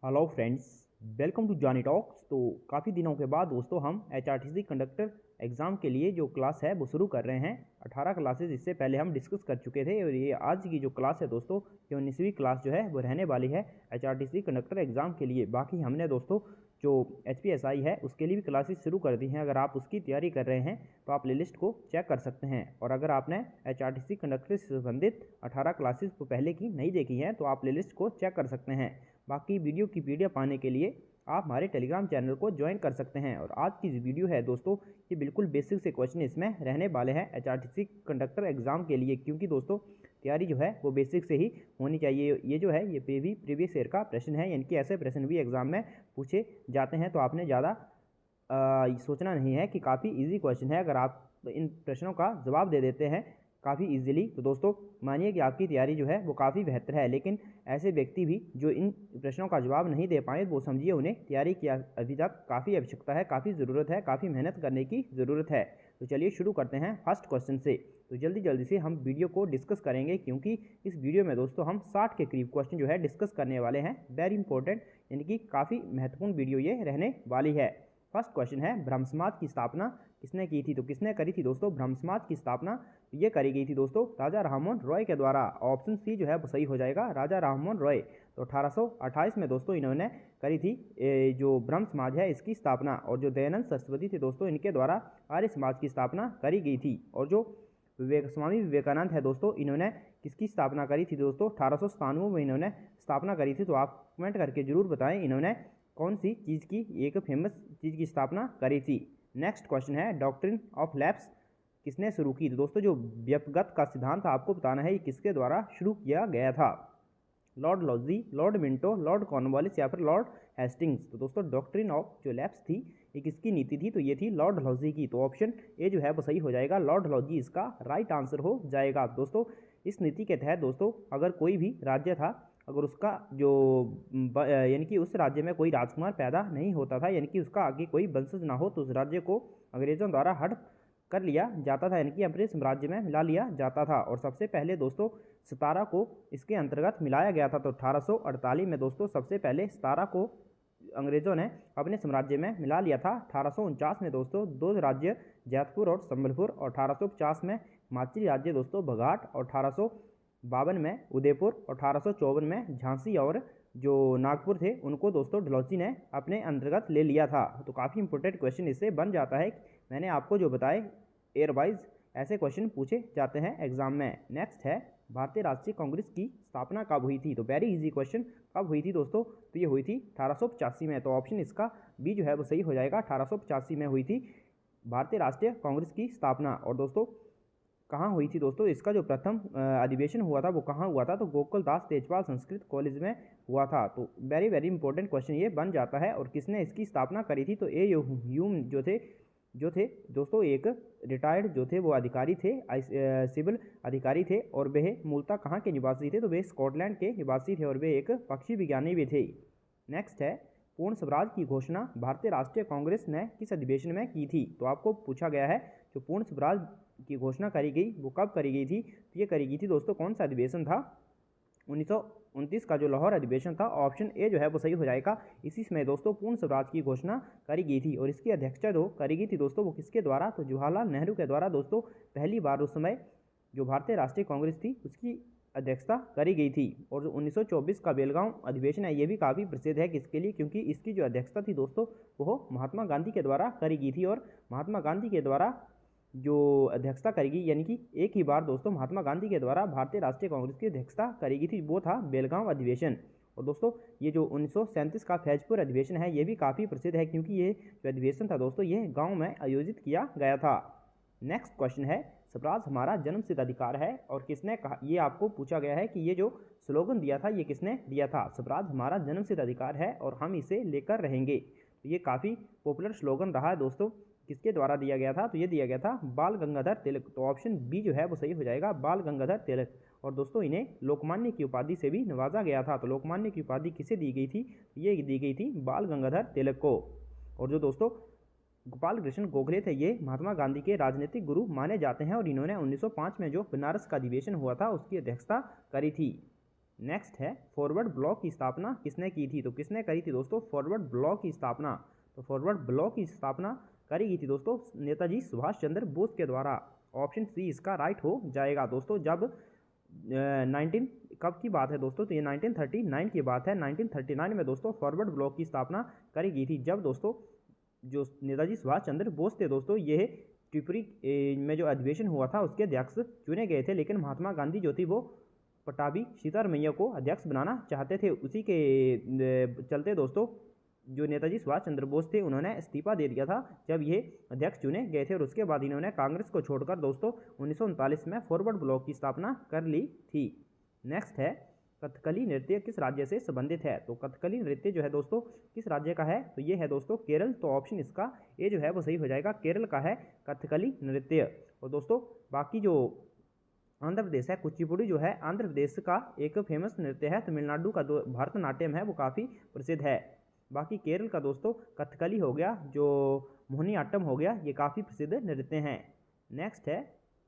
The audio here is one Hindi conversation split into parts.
Hello friends, welcome to Johnny talks. तो काफ़ी दिनों के बाद दोस्तों हम एचआरटीसी कंडक्टर एग्ज़ाम के लिए जो क्लास है वो शुरू कर रहे हैं। 18 क्लासेस इससे पहले हम डिस्कस कर चुके थे और ये आज की जो क्लास है दोस्तों, ये 19वीं क्लास जो है वो रहने वाली है एचआरटीसी कंडक्टर एग्ज़ाम के लिए। बाकी हमने दोस्तों जो एचपीएसआई है उसके लिए भी क्लासेस शुरू कर दी हैं। अगर आप उसकी तैयारी कर रहे हैं तो आप प्लेलिस्ट को चेक कर सकते हैं। और अगर आपने एचआरटीसी कंडक्टर से संबंधित 18 क्लासेस पहले की नहीं देखी हैं तो आप प्लेलिस्ट को चेक कर सकते हैं। बाकी वीडियो की पीडीएफ पाने के लिए आप हमारे टेलीग्राम चैनल को ज्वाइन कर सकते हैं। और आज की जो वीडियो है दोस्तों, ये बिल्कुल बेसिक से क्वेश्चन इसमें रहने वाले हैं एचआरटीसी कंडक्टर एग्जाम के लिए, क्योंकि दोस्तों तैयारी जो है वो बेसिक से ही होनी चाहिए। ये जो है ये प्रीवियस ईयर का प्रश्न है, यानी कि ऐसे प्रश्न भी एग्जाम में पूछे जाते हैं, तो आपने ज़्यादा सोचना नहीं है कि काफ़ी इजी क्वेश्चन है। अगर आप इन प्रश्नों का जवाब दे देते हैं काफ़ी इजीली तो दोस्तों मानिए कि आपकी तैयारी जो है वो काफ़ी बेहतर है। लेकिन ऐसे व्यक्ति भी जो इन प्रश्नों का जवाब नहीं दे पाए, वो समझिए उन्हें तैयारी की अभी तक काफ़ी आवश्यकता है, काफ़ी ज़रूरत है, काफ़ी मेहनत करने की ज़रूरत है। तो चलिए शुरू करते हैं फर्स्ट क्वेश्चन से। तो जल्दी जल्दी से हम वीडियो को डिस्कस करेंगे, क्योंकि इस वीडियो में दोस्तों हम 60 के करीब क्वेश्चन जो है डिस्कस करने वाले हैं। वेरी इंपॉर्टेंट, यानी कि काफ़ी महत्वपूर्ण वीडियो ये रहने वाली है। फर्स्ट क्वेश्चन है, ब्रह्म समाज की स्थापना किसने की थी? तो किसने करी थी दोस्तों ब्रह्म समाज की स्थापना? ये करी गई थी दोस्तों राजा राममोहन रॉय के द्वारा। ऑप्शन सी जो है वो सही हो जाएगा, राजा राममोहन रॉय। तो 1828 में दोस्तों इन्होंने करी थी जो ब्रह्म समाज है इसकी स्थापना। और जो दयानंद सरस्वती थे दोस्तों, इनके द्वारा आर्य समाज की स्थापना करी गई थी। और जो स्वामी विवेकानंद है दोस्तों, इन्होंने किसकी स्थापना करी थी दोस्तों? 1897 में इन्होंने स्थापना करी थी। तो आप कमेंट करके जरूर बताएं इन्होंने कौन सी चीज़ की, एक फेमस चीज़ की स्थापना करी थी। नेक्स्ट क्वेश्चन है, डॉक्ट्रिन ऑफ लैप्स किसने शुरू की? तो दोस्तों जो व्यपगत का सिद्धांत आपको बताना है ये किसके द्वारा शुरू किया गया था? Lord logy, Lord Minto, Lord Cornwallis या फिर लॉर्ड हेस्टिंग्स? तो दोस्तों डॉक्ट्रिन ऑफ जो लैप्स थी ये किसकी नीति थी? तो ये थी लॉर्ड लॉजी की। तो ऑप्शन ए जो है वो सही हो जाएगा, लॉर्ड लॉजी इसका राइट आंसर हो जाएगा। दोस्तों इस नीति के तहत दोस्तों अगर कोई भी राज्य था, अगर उसका जो यानी कि उस राज्य में कोई राजकुमार पैदा नहीं होता था, यानी कि उसका आगे कोई वंशज ना हो, तो उस राज्य को अंग्रेजों द्वारा हड़प कर लिया जाता था, यानी कि अपने साम्राज्य में मिला लिया जाता था। और सबसे पहले दोस्तों सतारा को इसके अंतर्गत मिलाया गया था। तो 1848 में दोस्तों सबसे पहले सतारा को अंग्रेजों ने अपने साम्राज्य में मिला लिया था। 1849 में दोस्तों दो राज्य जैतपुर और संबलपुर, और 1850 में हिमाचली राज्य दोस्तों बघाट, और 1852 में उदयपुर, और 1854 में झांसी और जो नागपुर थे उनको दोस्तों डलहौजी ने अपने अंतर्गत ले लिया था। तो काफ़ी इंपॉर्टेंट क्वेश्चन इससे बन जाता है। मैंने आपको जो बताए एयर वाइज ऐसे क्वेश्चन पूछे जाते हैं एग्जाम में। नेक्स्ट है, भारतीय राष्ट्रीय कांग्रेस की स्थापना कब हुई थी? तो वेरी इजी क्वेश्चन, कब हुई थी दोस्तों? तो ये हुई थी 1885 में। तो ऑप्शन इसका बी जो है वो सही हो जाएगा, 1885 में हुई थी भारतीय राष्ट्रीय कांग्रेस की स्थापना। और दोस्तों कहाँ हुई थी दोस्तों? इसका जो प्रथम अधिवेशन हुआ था वो कहाँ हुआ था? तो गोकुल दास तेजपाल संस्कृत कॉलेज में हुआ था। तो वेरी वेरी इंपॉर्टेंट क्वेश्चन ये बन जाता है। और किसने इसकी स्थापना करी थी? तो ए ह्यूम जो थे दोस्तों एक रिटायर्ड जो थे वो अधिकारी थे, सिविल अधिकारी थे, और वे मूलतः कहाँ के निवासी थे? तो वे स्कॉटलैंड के निवासी थे, और वे एक पक्षी विज्ञानी भी थे। नेक्स्ट है, पूर्ण स्वराज की घोषणा भारतीय राष्ट्रीय कांग्रेस ने किस अधिवेशन में की थी? तो आपको पूछा गया है जो पूर्ण स्वराज की घोषणा करी गई वो कब करी गई थी? तो ये करी गई थी दोस्तों, कौन सा अधिवेशन था? 1929 का जो लाहौर अधिवेशन था। ऑप्शन ए जो है वो सही हो जाएगा। इसी समय दोस्तों पूर्ण स्वराज की घोषणा करी गई थी। और इसकी अध्यक्षता जो करी गई थी दोस्तों वो किसके द्वारा? तो जवाहरलाल नेहरू के द्वारा दोस्तों पहली बार उस समय जो भारतीय राष्ट्रीय कांग्रेस थी उसकी अध्यक्षता करी गई थी। और जो 1924 का बेलगांव अधिवेशन है ये भी काफ़ी प्रसिद्ध है, किसके लिए? क्योंकि इसकी जो अध्यक्षता थी दोस्तों वो महात्मा गांधी के द्वारा करी गई थी। और महात्मा गांधी के द्वारा जो अध्यक्षता करेगी, यानी कि एक ही बार दोस्तों महात्मा गांधी के द्वारा भारतीय राष्ट्रीय कांग्रेस की अध्यक्षता करेगी थी, वो था बेलगांव अधिवेशन। और दोस्तों ये जो 1937 का फैजपुर अधिवेशन है ये भी काफ़ी प्रसिद्ध है, क्योंकि ये जो अधिवेशन था दोस्तों ये गांव में आयोजित किया गया था। नेक्स्ट क्वेश्चन है, स्वराज हमारा जन्मसिद्ध अधिकार है, और किसने कहा? ये आपको पूछा गया है कि ये जो स्लोगन दिया था ये किसने दिया था? स्वराज हमारा जन्मसिद्ध अधिकार है और हम इसे लेकर रहेंगे। तो ये काफ़ी पॉपुलर स्लोगन रहा है दोस्तों। किसके द्वारा दिया गया था? तो ये दिया गया था बाल गंगाधर तिलक। तो ऑप्शन बी जो है वो सही हो जाएगा, बाल गंगाधर तिलक। और दोस्तों इन्हें लोकमान्य की उपाधि से भी नवाजा गया था। तो लोकमान्य की उपाधि किसे दी गई थी? ये दी गई थी बाल गंगाधर तिलक को। और जो दोस्तों गोपाल कृष्ण गोखले थे ये महात्मा गांधी के राजनीतिक गुरु माने जाते हैं, और इन्होंने 1905 में जो बनारस का अधिवेशन हुआ था उसकी अध्यक्षता करी थी। नेक्स्ट है फॉरवर्ड ब्लॉक की स्थापना किसने की थी, तो किसने करी थी दोस्तों फॉरवर्ड ब्लॉक की स्थापना, तो फॉरवर्ड ब्लॉक की स्थापना करी गई थी दोस्तों नेताजी सुभाष चंद्र बोस के द्वारा। ऑप्शन सी इसका राइट हो जाएगा दोस्तों। जब 19 कब की बात है दोस्तों, तो ये 1939 की बात है। 1939 में दोस्तों फॉरवर्ड ब्लॉक की स्थापना करी गई थी, जब दोस्तों जो नेताजी सुभाष चंद्र बोस थे दोस्तों ये त्रिपुरी में जो अधिवेशन हुआ था उसके अध्यक्ष चुने गए थे, लेकिन महात्मा गांधी जो थी वो पटाभी सीतारमैया को अध्यक्ष बनाना चाहते थे। उसी के चलते दोस्तों जो नेताजी सुभाष चंद्र बोस थे उन्होंने इस्तीफा दे दिया था जब ये अध्यक्ष चुने गए थे, और उसके बाद इन्होंने कांग्रेस को छोड़कर दोस्तों 1939 में फॉरवर्ड ब्लॉक की स्थापना कर ली थी। नेक्स्ट है कथकली नृत्य किस राज्य से संबंधित है, तो कथकली नृत्य जो है दोस्तों किस राज्य का है, तो ये है दोस्तों केरल। तो ऑप्शन इसका ए जो है वो सही हो जाएगा, केरल का है कथकली नृत्य। और दोस्तों बाकी जो आंध्र प्रदेश है कुचिपुड़ी जो है आंध्र प्रदेश का एक फेमस नृत्य है। तमिलनाडु का भरतनाट्यम है वो काफ़ी प्रसिद्ध है। बाकी केरल का दोस्तों कथकली हो गया, जो मोहिनीअट्टम हो गया, ये काफ़ी प्रसिद्ध नृत्य हैं। नेक्स्ट है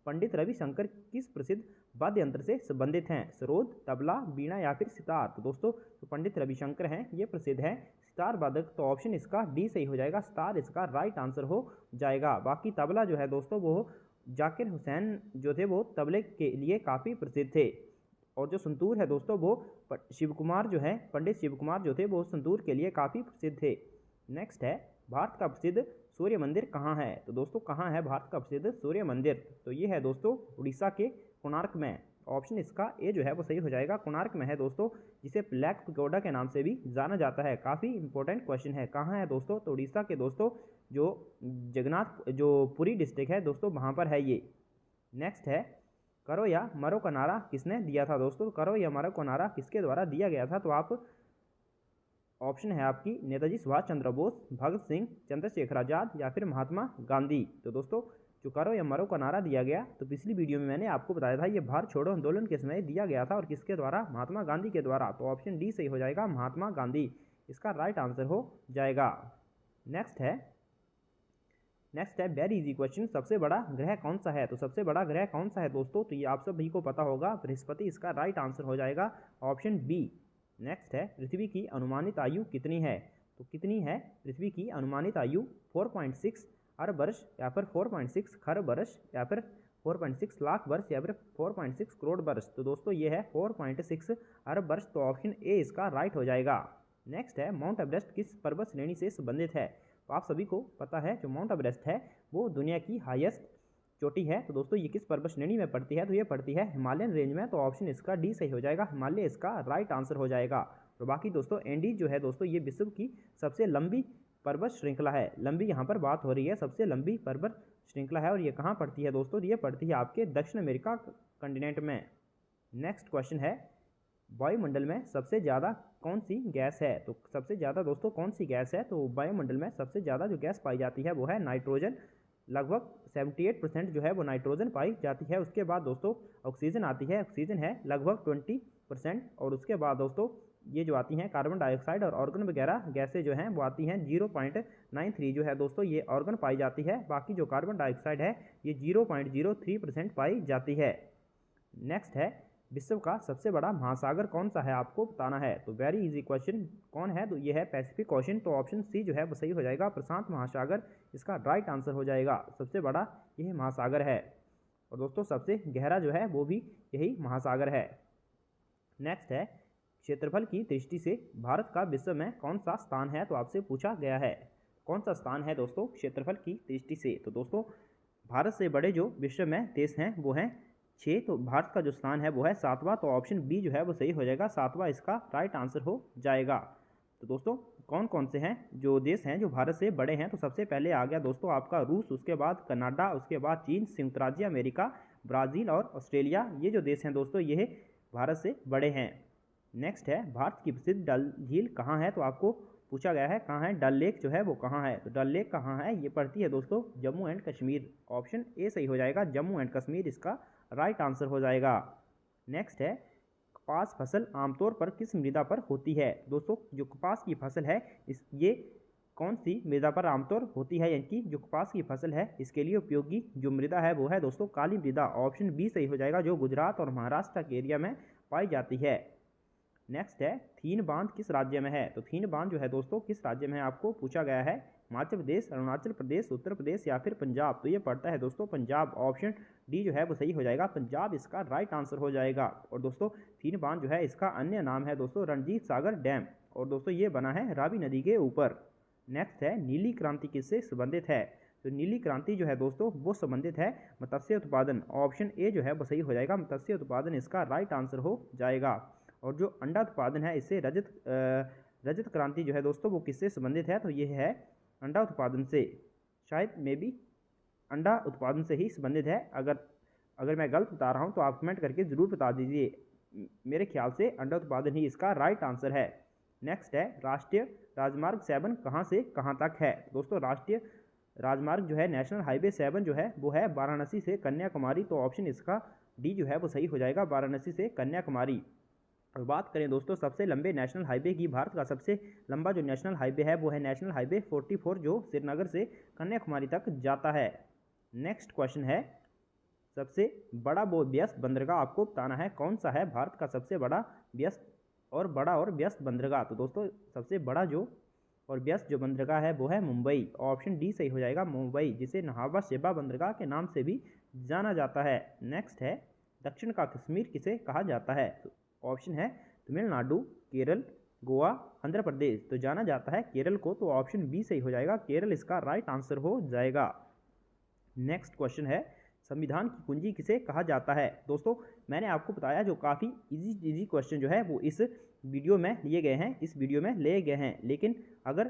पंडित रविशंकर किस प्रसिद्ध वाद्य यंत्र से संबंधित हैं, सरोद, तबला, बीणा या फिर सितार। तो दोस्तों जो पंडित रविशंकर हैं ये प्रसिद्ध हैं सितार वादक। तो ऑप्शन इसका डी सही हो जाएगा, सितार इसका राइट आंसर हो जाएगा। बाकी तबला जो है दोस्तों वो जाकिर हुसैन जो थे वो तबले के लिए काफ़ी प्रसिद्ध थे। और जो संतूर है दोस्तों वो शिव कुमार जो है पंडित शिव कुमार जो थे वो संतूर के लिए काफ़ी प्रसिद्ध थे। नेक्स्ट है भारत का प्रसिद्ध सूर्य मंदिर कहाँ है, तो दोस्तों कहाँ है भारत का प्रसिद्ध सूर्य मंदिर, तो ये है दोस्तों उड़ीसा के कोणार्क में। ऑप्शन इसका ए जो है वो सही हो जाएगा, कोणार्क में है दोस्तों, जिसे ब्लैक पगोडा के नाम से भी जाना जाता है। काफ़ी इंपॉर्टेंट क्वेश्चन है, कहाँ है दोस्तों, तो उड़ीसा के दोस्तों जो जगन्नाथ जो पुरी डिस्ट्रिक्ट है दोस्तों वहाँ पर है ये। नेक्स्ट है करो या मरो का नारा किसने दिया था दोस्तों, करो या मरो का नारा किसके द्वारा दिया गया था, तो आप ऑप्शन है आपकी नेताजी सुभाष चंद्र बोस, भगत सिंह, चंद्रशेखर आजाद या फिर महात्मा गांधी। तो दोस्तों जो करो या मरो का नारा दिया गया तो पिछली वीडियो में मैंने आपको बताया था ये भारत छोड़ो आंदोलन के समय दिया गया था, और किसके द्वारा, महात्मा गांधी के द्वारा। तो ऑप्शन डी सही हो जाएगा, महात्मा गांधी इसका राइट आंसर हो जाएगा। नेक्स्ट है वेरी इजी क्वेश्चन, सबसे बड़ा ग्रह कौन सा है, तो सबसे बड़ा ग्रह कौन सा है दोस्तों, तो ये आप सभी को पता होगा, बृहस्पति इसका राइट आंसर हो जाएगा, ऑप्शन बी। नेक्स्ट है पृथ्वी की अनुमानित आयु कितनी है, तो कितनी है पृथ्वी की अनुमानित आयु, 4.6 अरब वर्ष या फिर 4.6 खरब वर्ष या फिर 4.6 लाख वर्ष या फिर 4.6 करोड़ वर्ष। तो दोस्तों ये है 4.6 अरब वर्ष, तो ऑप्शन ए इसका राइट हो जाएगा। नेक्स्ट है माउंट एवरेस्ट किस पर्वत श्रेणी से संबंधित है, तो आप सभी को पता है जो माउंट एवरेस्ट है वो दुनिया की हाईएस्ट चोटी है। तो दोस्तों ये किस पर्वत श्रेणी में पड़ती है, तो ये पड़ती है हिमालयन रेंज में। तो ऑप्शन इसका डी सही हो जाएगा, हिमालय इसका राइट आंसर हो जाएगा। तो बाकी दोस्तों एंडीज जो है दोस्तों ये विश्व की सबसे लंबी पर्वत श्रृंखला है, लंबी यहाँ पर बात हो रही है, सबसे लंबी पर्वत श्रृंखला है, और ये कहाँ पड़ती है दोस्तों, ये पड़ती है आपके दक्षिण अमेरिका कंटिनेंट में। नेक्स्ट क्वेश्चन है वायुमंडल में सबसे ज़्यादा कौन सी गैस है, तो सबसे ज़्यादा दोस्तों कौन सी गैस है, तो वायुमंडल में सबसे ज़्यादा जो गैस पाई जाती है वो है नाइट्रोजन, लगभग 78% जो है वो नाइट्रोजन पाई जाती है। उसके बाद दोस्तों ऑक्सीजन आती है, ऑक्सीजन है लगभग 20%, और उसके बाद दोस्तों ये जो आती हैं कार्बन डाइऑक्साइड और ऑर्गन वगैरह गैसें जो हैं वो आती हैं 0.93 जो है दोस्तों ये ऑर्गन पाई जाती है। बाकी जो कार्बन डाइऑक्साइड है ये 0.03% पाई जाती है। नेक्स्ट है विश्व का सबसे बड़ा महासागर कौन सा है, आपको बताना है, तो वेरी इजी क्वेश्चन कौन है, तो ये है पैसिफिक ओशन। तो ऑप्शन सी जो है वो सही हो जाएगा, प्रशांत महासागर इसका राइट आंसर हो जाएगा, सबसे बड़ा यह महासागर है। और दोस्तों सबसे गहरा जो है वो भी यही महासागर है। नेक्स्ट है क्षेत्रफल की दृष्टि से भारत का विश्व में कौन सा स्थान है, तो आपसे पूछा गया है कौन सा स्थान है दोस्तों क्षेत्रफल की दृष्टि से। तो दोस्तों भारत से बड़े जो विश्व में देश हैं वो हैं 6, तो भारत का जो स्थान है वो है 7वां। तो ऑप्शन बी जो है वो सही हो जाएगा, 7वां इसका राइट आंसर हो जाएगा। तो दोस्तों कौन कौन से हैं जो देश हैं जो भारत से बड़े हैं, तो सबसे पहले आ गया दोस्तों आपका रूस, उसके बाद कनाडा, उसके बाद चीन, संयुक्त राज्य अमेरिका, ब्राज़ील और ऑस्ट्रेलिया। ये जो देश हैं दोस्तों ये भारत से बड़े हैं। नेक्स्ट है भारत की प्रसिद्ध डल झील कहाँ है, तो आपको पूछा गया है कहाँ है डल लेक जो है वो कहाँ है, तो डल लेक कहाँ है, ये पड़ती है दोस्तों Jammu and Kashmir. Option A सही हो जाएगा, जम्मू एंड कश्मीर इसका राइट आंसर हो जाएगा। नेक्स्ट है कपास फसल आमतौर पर किस मृदा पर होती है, दोस्तों जो कपास की फसल है ये कौन सी मृदा पर आमतौर होती है, यानी कि जो कपास की फसल है इसके लिए उपयोगी जो मृदा है वो है दोस्तों काली मृदा। ऑप्शन बी सही हो जाएगा, जो गुजरात और महाराष्ट्र के एरिया में पाई जाती है। नेक्स्ट है थीन बांध किस राज्य में है, तो थीन बांध जो है दोस्तों किस राज्य में है आपको पूछा गया है, हिमाचल प्रदेश, अरुणाचल प्रदेश, उत्तर प्रदेश या फिर पंजाब। तो ये पड़ता है दोस्तों पंजाब, ऑप्शन डी जो है वो सही हो जाएगा, पंजाब इसका राइट आंसर हो जाएगा। और दोस्तों थीन बांध जो है इसका अन्य नाम है दोस्तों रणजीत सागर डैम, और दोस्तों ये बना है रावी नदी के ऊपर। नेक्स्ट है नीली क्रांति किससे संबंधित है, तो नीली क्रांति जो है दोस्तों वो संबंधित है मत्स्य उत्पादन, ऑप्शन ए जो है वो सही हो जाएगा, मत्स्य उत्पादन इसका राइट आंसर हो जाएगा। और जो अंडा उत्पादन है इससे रजत क्रांति जो है दोस्तों वो किससे संबंधित है, तो ये है अंडा उत्पादन से, शायद मे बी अंडा उत्पादन से ही संबंधित है। अगर मैं गलत बता रहा हूँ तो आप कमेंट करके ज़रूर बता दीजिए। मेरे ख्याल से अंडा उत्पादन ही इसका राइट आंसर है। नेक्स्ट है राष्ट्रीय राजमार्ग 7 कहाँ से कहाँ तक है, दोस्तों राष्ट्रीय राजमार्ग जो है नेशनल हाईवे 7 जो है वो है वाराणसी से कन्याकुमारी, तो ऑप्शन इसका डी जो है वो सही हो जाएगा, वाराणसी से कन्याकुमारी। और बात करें दोस्तों सबसे लंबे नेशनल हाईवे की, भारत का सबसे लंबा जो नेशनल हाईवे है वो है नेशनल हाईवे 44 जो श्रीनगर से कन्याकुमारी तक जाता है। नेक्स्ट क्वेश्चन है सबसे बड़ा व्यस्त बंदरगाह आपको बताना है कौन सा है भारत का सबसे बड़ा व्यस्त बंदरगाह, तो दोस्तों सबसे बड़ा जो और व्यस्त जो बंदरगाह है वो है मुंबई, ऑप्शन डी सही हो जाएगा, मुंबई, जिसे नहावा शेबा बंदरगाह के नाम से भी जाना जाता है। नेक्स्ट है दक्षिण का कश्मीर किसे कहा जाता है, तो ऑप्शन है तमिलनाडु, केरल, गोवा, आंध्र प्रदेश, तो जाना जाता है केरल को, तो ऑप्शन बी सही हो जाएगा, केरल इसका राइट आंसर हो जाएगा। नेक्स्ट क्वेश्चन है संविधान की कुंजी किसे कहा जाता है, दोस्तों मैंने आपको बताया जो काफ़ी इजी क्वेश्चन जो है वो इस वीडियो में लिए गए हैं, लेकिन अगर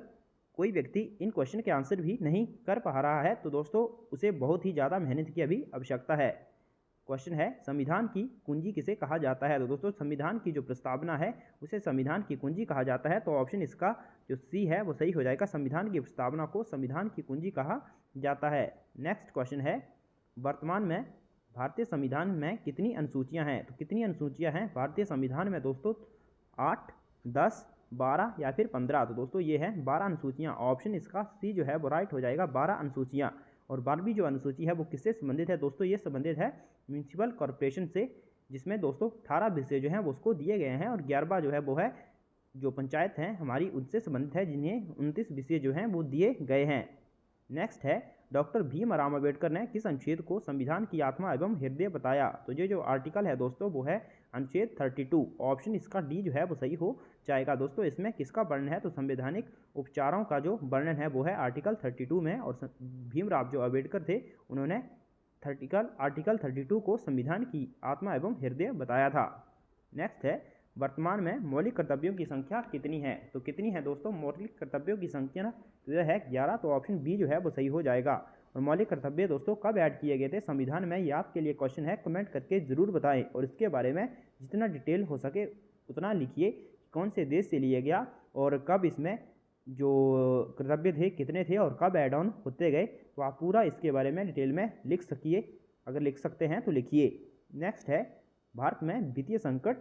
कोई व्यक्ति इन क्वेश्चन के आंसर भी नहीं कर पा रहा है तो दोस्तों उसे बहुत ही ज़्यादा मेहनत की अभी आवश्यकता है। क्वेश्चन है संविधान की कुंजी किसे कहा जाता है, तो दोस्तों संविधान की जो प्रस्तावना है उसे संविधान की कुंजी कहा जाता है, तो ऑप्शन इसका जो सी है वो सही हो जाएगा, संविधान की प्रस्तावना को संविधान की कुंजी कहा जाता है। नेक्स्ट क्वेश्चन है वर्तमान में भारतीय संविधान में कितनी अनुसूचियां हैं, तो कितनी अनुसूचियां हैं भारतीय संविधान में दोस्तों, 8, 10, 12 या फिर 15, तो दोस्तों ये है 12 अनुसूचियां, ऑप्शन इसका सी जो है वो राइट हो जाएगा, 12 अनुसूचियां। और 12वीं जो अनुसूची है वो किससे संबंधित है दोस्तों, ये संबंधित है म्यूनिसिपल कॉरपोरेशन से, जिसमें दोस्तों 18 विषय जो हैं वो उसको दिए गए हैं, और 11वां जो है वो है जो पंचायत हैं हमारी उनसे संबंधित है, जिन्हें 29 विषय जो हैं वो दिए गए हैं। नेक्स्ट है डॉक्टर भीमराव अम्बेडकर ने किस अनुच्छेद को संविधान की आत्मा एवं हृदय बताया, तो ये जो आर्टिकल है दोस्तों वो है अनुच्छेद 32, ऑप्शन इसका डी जो है वो सही हो जाएगा। दोस्तों इसमें किसका वर्णन है, तो संवैधानिक उपचारों का जो वर्णन है वो है आर्टिकल 32 में, और भीमराव जो अम्बेडकर थे उन्होंने आर्टिकल 32 को संविधान की आत्मा एवं हृदय बताया था। नेक्स्ट है वर्तमान में मौलिक कर्तव्यों की संख्या कितनी है, तो कितनी है दोस्तों मौलिक कर्तव्यों की संख्या तो यह है 11, तो ऑप्शन बी जो है वो सही हो जाएगा। और मौलिक कर्तव्य दोस्तों कब ऐड किए गए थे संविधान में, ये आपके लिए क्वेश्चन है, कमेंट करके ज़रूर बताएं, और इसके बारे में जितना डिटेल हो सके उतना लिखिए, कौन से देश से लिया गया और कब इसमें जो कर्तव्य थे कितने थे और कब ऐड ऑन होते गए, तो आप पूरा इसके बारे में डिटेल में लिख सकिए, अगर लिख सकते हैं तो लिखिए। नेक्स्ट है भारत में वित्तीय संकट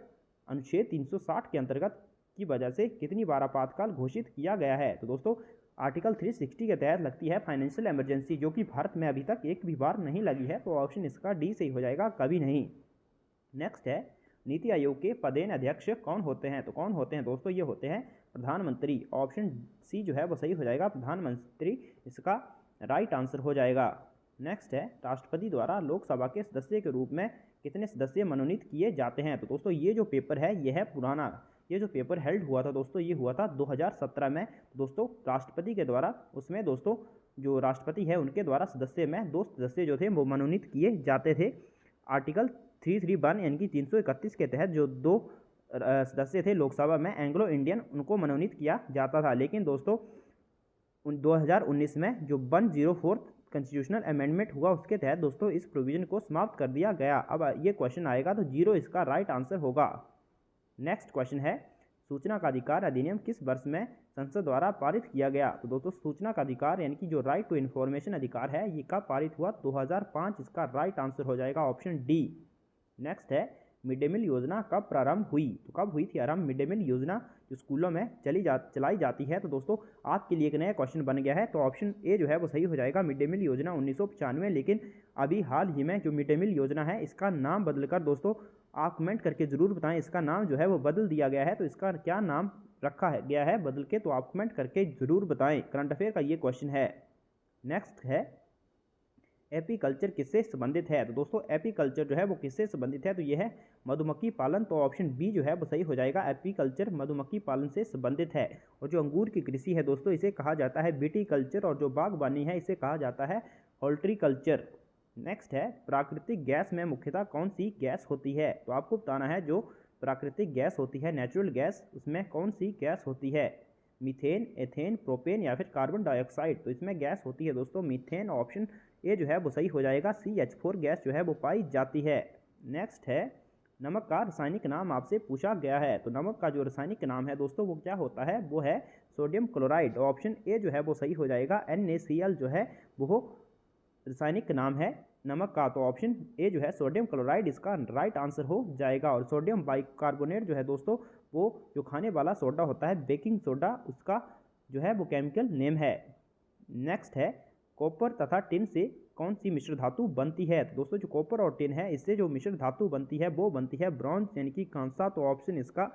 अनुच्छेद 360 के अंतर्गत की वजह से कितनी बार आपातकाल घोषित किया गया है, तो दोस्तों आर्टिकल 360 के तहत लगती है फाइनेंशियल इमरजेंसी, जो कि भारत में अभी तक एक भी बार नहीं लगी है, तो ऑप्शन इसका डी सही हो जाएगा, कभी नहीं। नेक्स्ट है नीति आयोग के पदेन अध्यक्ष कौन होते हैं, तो कौन होते हैं दोस्तों, ये होते हैं प्रधानमंत्री, ऑप्शन सी जो है वो सही हो जाएगा, प्रधानमंत्री इसका राइट आंसर हो जाएगा। नेक्स्ट है राष्ट्रपति द्वारा लोकसभा के सदस्य के रूप में कितने सदस्य मनोनीत किए जाते हैं, तो दोस्तों ये जो पेपर है ये है पुराना, ये जो पेपर हेल्ड हुआ था दोस्तों ये हुआ था 2017 में दोस्तों राष्ट्रपति के द्वारा, उसमें दोस्तों जो राष्ट्रपति है उनके द्वारा सदस्य में 2 सदस्य जो थे वो मनोनीत किए जाते थे। आर्टिकल 331 यानी कि 331 के तहत जो 2 सदस्य थे लोकसभा में एंग्लो इंडियन उनको मनोनीत किया जाता था, लेकिन दोस्तों 2019 में जो 104 कॉन्स्टिट्यूशनल अमेंडमेंट हुआ उसके तहत दोस्तों इस प्रोविजन को समाप्त कर दिया गया। अब ये क्वेश्चन आएगा तो 0 इसका राइट आंसर होगा। नेक्स्ट क्वेश्चन है सूचना का अधिकार अधिनियम किस वर्ष में संसद द्वारा पारित किया गया, तो दोस्तों सूचना का अधिकार यानी कि जो राइट टू इन्फॉर्मेशन अधिकार है ये कब पारित हुआ, 2005 इसका राइट आंसर हो जाएगा, ऑप्शन डी। नेक्स्ट है मिड डे मील योजना कब प्रारंभ हुई, तो कब हुई थी आरंभ मिड डे मील योजना जो स्कूलों में चलाई जाती है, तो दोस्तों आपके लिए एक नया क्वेश्चन बन गया है, तो ऑप्शन ए जो है वो सही हो जाएगा, मिड डे मील योजना 1995। लेकिन अभी हाल ही में जो मिड डे मील योजना है इसका नाम बदलकर दोस्तों आप कमेंट करके ज़रूर बताएं। इसका नाम जो है वो बदल दिया गया है, तो इसका क्या नाम रखा है गया है बदल के, तो आप कमेंट करके ज़रूर बताएं। करंट अफेयर का ये क्वेश्चन है। नेक्स्ट है एपीकल्चर किससे संबंधित है? तो दोस्तों एपीकल्चर जो है वो किससे संबंधित है? तो ये है मधुमक्खी पालन। तो ऑप्शन बी जो है वो सही हो जाएगा। एपीकल्चर मधुमक्खी पालन से संबंधित है। और जो अंगूर की कृषि है दोस्तों, इसे कहा जाता है विटीकल्चर, और जो बागवानी है इसे कहा जाता है हॉर्टिकल्चर। नेक्स्ट है प्राकृतिक गैस में मुख्यतः कौन सी गैस होती है? तो आपको बताना है जो प्राकृतिक गैस होती है, नेचुरल गैस, उसमें कौन सी गैस होती है? मीथेन, एथेन, प्रोपेन या फिर कार्बन डाइऑक्साइड? तो इसमें गैस होती है दोस्तों मीथेन। ऑप्शन ए जो है वो सही हो जाएगा। CH4 गैस जो है वो पाई जाती है। नेक्स्ट है नमक का रासायनिक नाम आपसे पूछा गया है। तो नमक का जो रासायनिक नाम है दोस्तों वो क्या होता है? वो है सोडियम क्लोराइड। ऑप्शन ए जो है वो सही हो जाएगा। NaCl जो है वो रासायनिक नाम है नमक का। तो ऑप्शन ए जो है सोडियम क्लोराइड इसका राइट आंसर हो जाएगा। और सोडियम बाइकार्बोनेट जो है दोस्तों वो जो खाने वाला सोडा होता है, बेकिंग सोडा, उसका जो है वो केमिकल नेम है। नेक्स्ट है कॉपर तथा टिन से कौन सी मिश्र धातु बनती है? तो दोस्तों जो कॉपर और टिन है इससे जो मिश्र धातु बनती है वो बनती है ब्रॉन्ज यानी कि कांसा। तो ऑप्शन इसका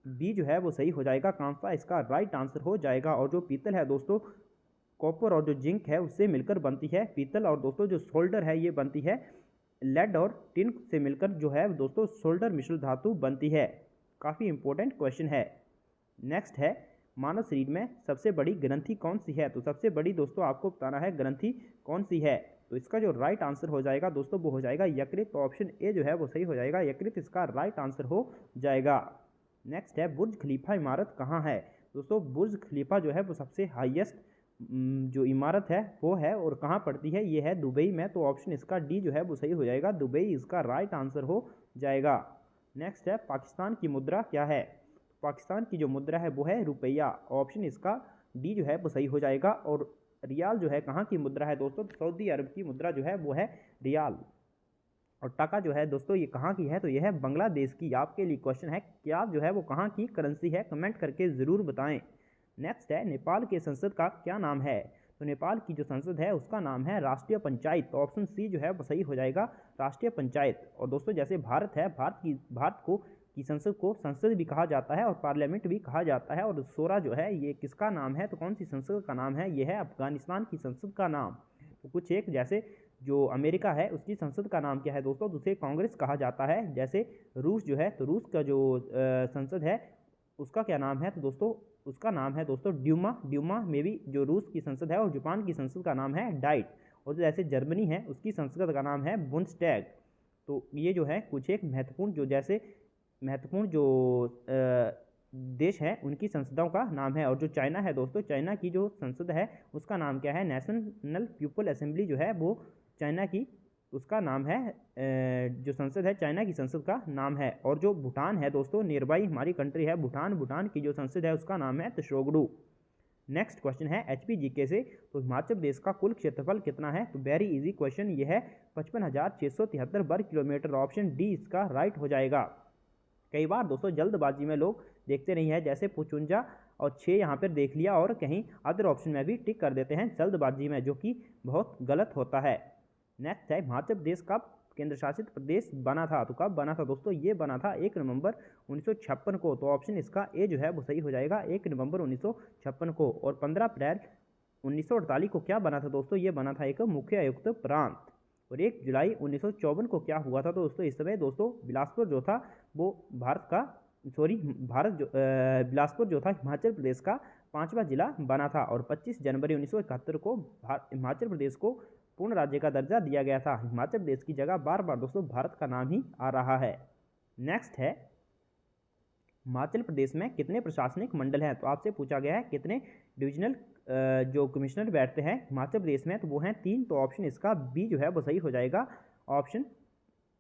बी जो है वो सही हो जाएगा। कांसा इसका राइट आंसर हो जाएगा। और जो पीतल है दोस्तों, कॉपर और जो जिंक है उससे मिलकर बनती है पीतल। और दोस्तों जो सोल्डर है ये बनती है लेड और टिन से मिलकर जो है दोस्तों सोल्डर मिश्र धातु बनती है। काफ़ी इंपॉर्टेंट क्वेश्चन है। नेक्स्ट है मानव शरीर में सबसे बड़ी ग्रंथि कौन सी है? तो सबसे बड़ी दोस्तों आपको बताना है ग्रंथि कौन सी है। तो इसका जो राइट आंसर हो जाएगा दोस्तों वो हो जाएगा यकृत। तो ऑप्शन ए जो है वो सही हो जाएगा। यकृत इसका राइट आंसर हो जाएगा। नेक्स्ट है बुर्ज खलीफा इमारत कहाँ है? दोस्तों बुर्ज खलीफा जो है वो सबसे हाईएस्ट जो इमारत है वो है, और कहाँ पड़ती है? ये है दुबई में। तो ऑप्शन इसका डी जो है वो सही हो जाएगा। दुबई इसका राइट आंसर हो जाएगा। नेक्स्ट है पाकिस्तान की मुद्रा क्या है? पाकिस्तान की जो मुद्रा है वो है रुपया। ऑप्शन इसका डी जो है वो सही हो जाएगा। और रियाल जो है कहाँ की मुद्रा है दोस्तों? सऊदी अरब की मुद्रा जो है वो है रियाल। और टका जो है दोस्तों ये कहाँ की है? तो ये है बांग्लादेश की। आपके लिए क्वेश्चन है क्या जो है वो कहाँ की करेंसी है? कमेंट करके ज़रूर बताएं। नेक्स्ट है नेपाल के संसद का क्या नाम है? तो नेपाल की जो संसद है उसका नाम है राष्ट्रीय पंचायत। तो ऑप्शन सी जो है वो सही हो जाएगा, राष्ट्रीय पंचायत। और दोस्तों जैसे भारत है, भारत की संसद को संसद भी कहा जाता है और पार्लियामेंट भी कहा जाता है। और शोरा जो है ये किसका नाम है? तो कौन सी संसद का नाम है? ये है अफगानिस्तान की संसद का नाम। तो कुछ एक जैसे जो अमेरिका है उसकी संसद का नाम क्या है दोस्तों? तो उसे कांग्रेस कहा जाता है। जैसे रूस जो है, तो रूस का जो संसद है उसका क्या नाम है? तो दोस्तों उसका नाम है दोस्तों ड्यूमा। ड्यूमा में भी जो रूस की संसद है। और जापान की संसद का नाम है डाइट। और जैसे जर्मनी है उसकी संसद का नाम है बुंडस्टैग। तो ये जो है कुछ एक महत्वपूर्ण जो देश है उनकी संसदों का नाम है। और जो चाइना है दोस्तों, चाइना की जो संसद है उसका नाम क्या है? नेशनल पीपल असेंबली जो है वो चाइना की उसका नाम है, जो संसद है चाइना की संसद का नाम है। और जो भूटान है दोस्तों, नियर बाई हमारी कंट्री है भूटान, भूटान की जो संसद है उसका नाम है त्शोगडू। नेक्स्ट क्वेश्चन है HPGK से। तो हिमाचल प्रदेश का कुल क्षेत्रफल कितना है? तो वेरी इजी क्वेश्चन ये है 55,673 वर्ग किलोमीटर। ऑप्शन डी इसका राइट हो जाएगा। कई बार दोस्तों जल्दबाजी में लोग देखते नहीं है, जैसे 55 और 6 यहाँ पर देख लिया और कहीं अदर ऑप्शन में भी टिक कर देते हैं जल्दबाजी में, जो कि बहुत गलत होता है। नेक्स्ट है हिमाचल प्रदेश कब केंद्र शासित प्रदेश बना था? तो कब बना था दोस्तों? ये बना था 1 नवंबर 1956 को। तो ऑप्शन इसका ए जो है वो सही हो जाएगा, 1 नवंबर 1956 को। और 15 अप्रैल 1948 को क्या बना था दोस्तों? ये बना था एक मुख्य आयुक्त प्रांत। और 1 जुलाई 1954 को क्या हुआ था दोस्तों? इस समय दोस्तों बिलासपुर जो था वो बिलासपुर जो था हिमाचल प्रदेश का 5वां जिला बना था। और 25 जनवरी 1971 को हिमाचल प्रदेश को पूर्ण राज्य का दर्जा दिया गया था। हिमाचल प्रदेश की जगह बार बार दोस्तों भारत का नाम ही आ रहा है। नेक्स्ट है हिमाचल प्रदेश में कितने प्रशासनिक मंडल हैं? तो आपसे पूछा गया है कितने डिविजनल जो कमिश्नर बैठते हैं हिमाचल प्रदेश में? तो वो हैं 3। तो ऑप्शन इसका बी जो है वो सही हो जाएगा। ऑप्शन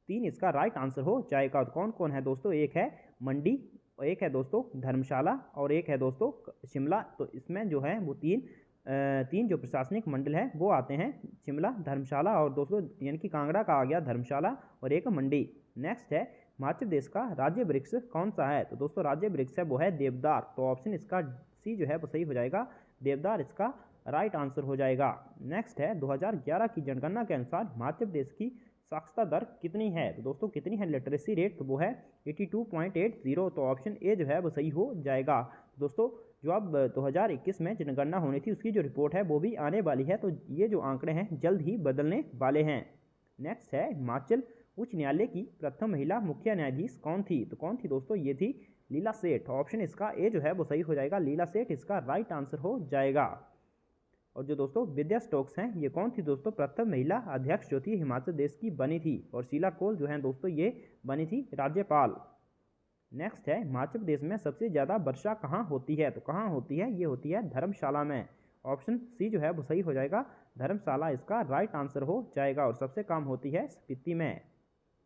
3 इसका राइट आंसर हो जाएगा। तो कौन कौन है दोस्तों? एक है मंडी, एक है दोस्तों धर्मशाला, और एक है दोस्तों शिमला। तो इसमें जो है वो तीन जो प्रशासनिक मंडल है वो आते हैं शिमला, धर्मशाला और दोस्तों यानी कि कांगड़ा का आ गया धर्मशाला और एक मंडी। नेक्स्ट है हिमाचल प्रदेश का राज्य वृक्ष कौन सा है? तो दोस्तों राज्य वृक्ष है वो है देवदार। तो ऑप्शन इसका सी जो है वो सही हो जाएगा, देवदार इसका राइट आंसर हो जाएगा। नेक्स्ट है 2011 की जनगणना के अनुसार हिमाचल प्रदेश की साक्षरता दर कितनी है? तो दोस्तों कितनी है लिटरेसी रेट? तो वो है 82.80। तो ऑप्शन ए जो है वो सही हो जाएगा। दोस्तों जो अब 2021 में जनगणना होनी थी उसकी जो रिपोर्ट है वो भी आने वाली है, तो ये जो आंकड़े हैं जल्द ही बदलने वाले हैं। नेक्स्ट है हिमाचल उच्च न्यायालय की प्रथम महिला मुख्य न्यायाधीश कौन थी? तो कौन थी दोस्तों? ये थी लीला सेठ। ऑप्शन इसका ए जो है वो सही हो जाएगा, लीला सेठ इसका राइट आंसर हो जाएगा। और जो दोस्तों विद्या स्टोक्स हैं ये कौन थी दोस्तों? प्रथम महिला अध्यक्ष जो थी हिमाचल देश की बनी थी। और शीला कोल जो है दोस्तों ये बनी थी राज्यपाल। नेक्स्ट है हिमाचल प्रदेश में सबसे ज़्यादा वर्षा कहाँ होती है? तो कहाँ होती है? ये होती है धर्मशाला में। ऑप्शन सी जो है वो सही हो जाएगा, धर्मशाला इसका राइट आंसर हो जाएगा। और सबसे कम होती है स्पीति में।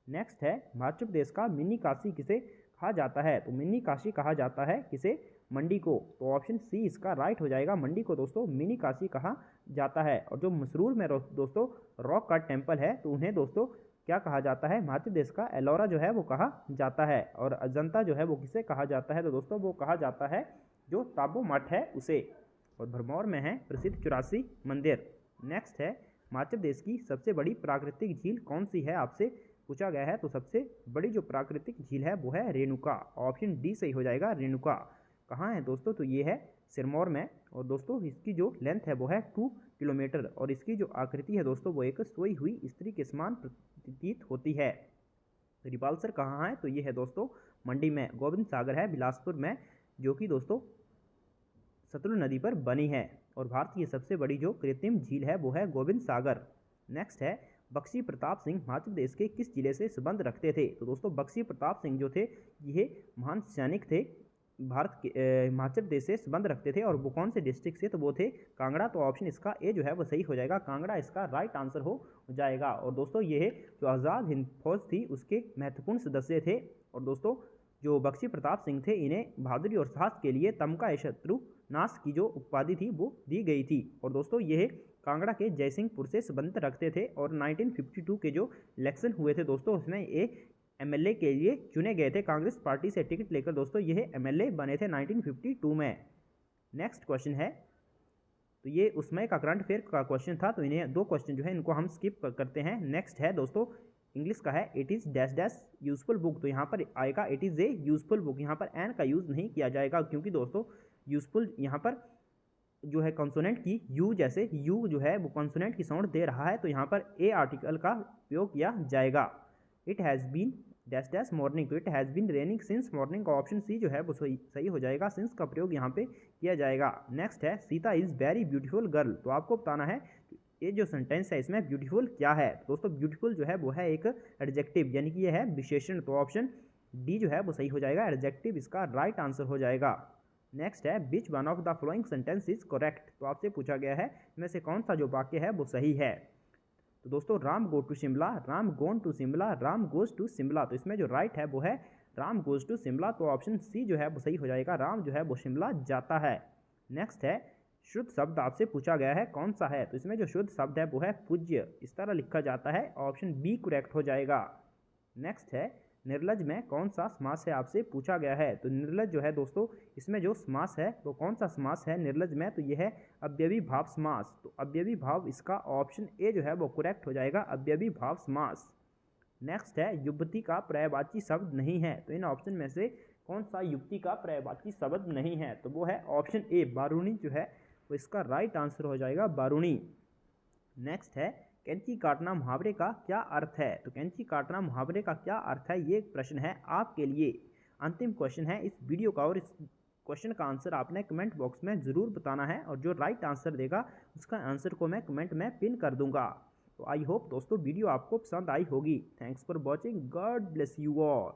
नेक्स्ट है हिमाचल प्रदेश का मिनी काशी किसे कहा जाता है? तो मिनी काशी कहा जाता है किसे? मंडी को। तो ऑप्शन सी इसका राइट हो जाएगा, मंडी को दोस्तों मिनी काशी कहा जाता है। और जो मसरूर में दोस्तों रॉक का टेम्पल है तो उन्हें दोस्तों क्या कहा जाता है? हिमाचल प्रदेश का एलोरा जो है वो कहा जाता है। और अजंता जो है वो किसे कहा जाता है? तो दोस्तों वो कहा जाता है जो ताबो मठ है उसे। और भरमौर में है प्रसिद्ध 84 मंदिर। नेक्स्ट है हिमाचल प्रदेश की सबसे बड़ी प्राकृतिक झील कौन सी है? आपसे पूछा गया है। तो सबसे बड़ी जो प्राकृतिक झील है वो है रेणुका। ऑप्शन डी सही हो जाएगा, रेणुका। कहाँ है दोस्तों? तो ये है सिरमौर में। और दोस्तों इसकी जो लेंथ है वो है 2 किलोमीटर। और इसकी जो आकृति है दोस्तों वो एक सोई हुई स्त्री के समान प्रतीत होती है। रिवाल्सर कहाँ है? तो ये है दोस्तों मंडी में। गोविंद सागर है बिलासपुर में, जो कि दोस्तों सतलुज नदी पर बनी है। और भारत की सबसे बड़ी जो कृत्रिम झील है वो है गोविंद सागर। नेक्स्ट है बख्शी प्रताप सिंह हिमाचल प्रदेश के किस जिले से संबंध रखते थे? तो दोस्तों बख्शी प्रताप सिंह जो थे ये महान सैनिक थे, भारत के हिमाचल प्रदेश से संबंध रखते थे। और वो कौन से डिस्ट्रिक्ट से? तो वो थे कांगड़ा। तो ऑप्शन इसका ए जो है वो सही हो जाएगा, कांगड़ा इसका राइट आंसर हो जाएगा। और दोस्तों ये जो आज़ाद हिंद फौज थी उसके महत्वपूर्ण सदस्य थे। और दोस्तों जो बख्शी प्रताप सिंह थे इन्हें बहादुरी और साहस के लिए तमका शत्रु नाश की जो उपाधि थी वो दी गई थी। और दोस्तों यह कांगड़ा के जयसिंहपुर से संबंध रखते थे। और 1952 के जो इलेक्शन हुए थे दोस्तों उसमें ये एमएलए के लिए चुने गए थे। कांग्रेस पार्टी से टिकट लेकर दोस्तों यह एमएलए बने थे 1952 में। नेक्स्ट क्वेश्चन है, तो ये उसमें का करंट अफेयर का क्वेश्चन था, तो इन्हें 2 क्वेश्चन जो है इनको हम स्किप करते हैं। नेक्स्ट है दोस्तों इंग्लिश का है, it is dash dash useful book. तो यहाँ पर आएगा it is a useful book. यहाँ पर एन का यूज़ नहीं किया जाएगा, क्योंकि दोस्तों यूजफुल यहाँ पर जो है कॉन्सोनेंट की यू, जैसे यू जो है वो कॉन्सोनेंट की साउंड दे रहा है, तो यहाँ पर ए आर्टिकल का उपयोग किया जाएगा। It has been dash dash morning. तो it has been raining since morning का ऑप्शन सी जो है वो सही हो जाएगा, सिंस का प्रयोग यहाँ पे किया जाएगा। नेक्स्ट है Sita is very beautiful girl. तो आपको बताना है ये जो सेंटेंस है इसमें ब्यूटीफुल क्या है। दोस्तों ब्यूटीफुल जो है वो है एक एडजेक्टिव, यानी कि ये है विशेषण। तो ऑप्शन डी जो है वो सही हो जाएगा, एडजेक्टिव इसका राइट आंसर हो जाएगा। नेक्स्ट है which one of the following sentence is correct. तो आपसे पूछा गया है इनमें से कौन सा जो वाक्य है वो सही है। तो दोस्तों Ram go to Shimla, Ram gone to Shimla, Ram goes to Shimla. तो इसमें जो राइट है वो है राम गोज टू शिमला। तो ऑप्शन सी जो है वो सही हो जाएगा, राम जो है वो शिमला जाता है। नेक्स्ट है शुद्ध शब्द आपसे पूछा गया है कौन सा है। तो इसमें जो शुद्ध शब्द है वो है पूज्य, इस तरह लिखा जाता है। ऑप्शन बी करेक्ट हो जाएगा। नेक्स्ट है निर्लज में कौन सा समास है, आपसे पूछा गया है। तो निर्लज जो है दोस्तों इसमें जो समास है वो कौन सा समास है निर्लज में? तो यह है अव्ययी भाव समास। तो अव्ययी भाव इसका ऑप्शन ए जो है वो करेक्ट हो जाएगा, अव्ययी भाव समास। नेक्स्ट है युवती का पर्यायवाची शब्द नहीं है। तो इन ऑप्शन में से कौन सा युवती का पर्यायवाची शब्द नहीं है? तो वो है ऑप्शन ए बारूणी जो है वो इसका राइट आंसर हो जाएगा, बारूणी। नेक्स्ट है कैंची काटना मुहावरे का क्या अर्थ है। तो कैंची काटना मुहावरे का क्या अर्थ है, ये एक प्रश्न है आपके लिए, अंतिम क्वेश्चन है इस वीडियो का। और इस क्वेश्चन का आंसर आपने कमेंट बॉक्स में ज़रूर बताना है, और जो राइट आंसर देगा उसका आंसर को मैं कमेंट में पिन कर दूंगा। तो आई होप दोस्तों वीडियो आपको पसंद आई होगी। Thanks for watching, God bless you all.